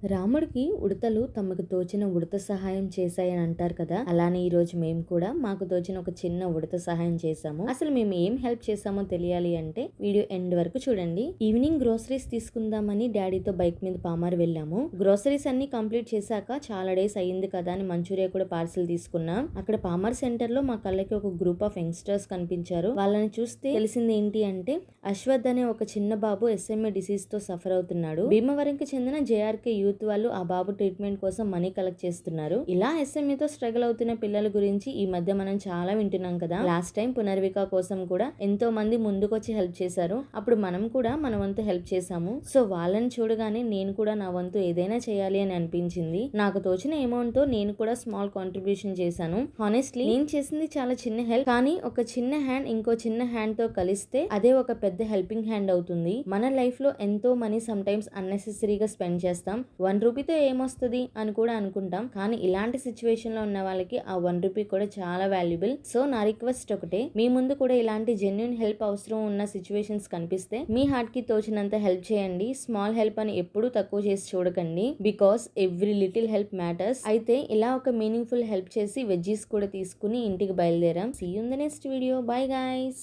రాముడికి ఉడతలు తమకు తోచిన ఉడత సహాయం చేశాయని అంటారు కదా. అలానే ఈ రోజు మేము కూడా మాకు తోచిన ఒక చిన్న ఉడత సహాయం చేశాము. అసలు మేము ఏం హెల్ప్ చేసామో తెలియాలి అంటే వీడియో ఎండ్ వరకు చూడండి. ఈవినింగ్ గ్రోసరీస్ తీసుకుందామని డాడీతో బైక్ మీద పామార్ వెళ్ళాము. గ్రోసరీస్ అన్ని కంప్లీట్ చేశాక చాలా డేస్ అయ్యింది కదా అని మంచూరియా కూడా పార్సిల్ తీసుకున్నాం. అక్కడ పామార్ సెంటర్ లో మా కళ్ళకి ఒక గ్రూప్ ఆఫ్ యంగ్స్టర్స్ కనిపించారు. వాళ్ళని చూస్తే తెలిసింది ఏంటి అంటే అశ్వథ్ అనే ఒక చిన్న బాబు SMA డిసీజ్ తో సఫర్ అవుతున్నాడు. భీమవరంకి చెందిన JRK యూత్ వాళ్ళు ఆ బాబు ట్రీట్మెంట్ కోసం మనీ కలెక్ట్ చేస్తున్నారు. ఇలా SMA తో స్ట్రగుల్ అవుతున్న పిల్లల గురించి ఈ మధ్య మనం చాలా వింటున్నాం కదా. లాస్ట్ టైం పునర్విక కోసం కూడా ఎంతో మంది ముందుకొచ్చి హెల్ప్ చేశారు. అప్పుడు మనం కూడా మన వంతు హెల్ప్ చేశాము. సో వాళ్ళని చూడగానే నేను కూడా నా వంతు ఏదైనా చేయాలి అని అనిపించింది. నాకు తోచిన అమౌంట్ తో నేను కూడా స్మాల్ కాంట్రిబ్యూషన్ చేశాను. హానెస్ట్లీ నేను చేసింది చాలా చిన్న హెల్ప్, కానీ ఒక చిన్న హ్యాండ్ ఇంకో చిన్న హ్యాండ్ తో కలిస్తే అదే ఒక పెద్ద హెల్పింగ్ హ్యాండ్ అవుతుంది. మన లైఫ్ లో ఎంతో మనీ సమ్ టైమ్స్ అన్నెసెసరీగా స్పెండ్ చేస్తాం. 1 రూపీతో ఏమొస్తుంది అని కూడా అనుకుంటాం. కానీ ఇలాంటి సిచ్యువేషన్ లో ఉన్న వాళ్ళకి ఆ 1 రూపీ కూడా చాలా వాల్యుబుల్. సో నా రిక్వెస్ట్ ఒకటే, మీ ముందు కూడా ఇలాంటి జెన్యున్ హెల్ప్ అవసరం ఉన్న సిచ్యువేషన్స్ కనిపిస్తే మీ హార్ట్ కి తోచినంత హెల్ప్ చేయండి. స్మాల్ హెల్ప్ అని ఎప్పుడూ తక్కువ చేసి చూడకండి, because every little help matters. అయితే ఇలా ఒక మీనింగ్ఫుల్ హెల్ప్ చేసి వెజ్జీస్ కూడా తీసుకుని ఇంటికి బయలుదేరాం. See you in the next video. Bye guys.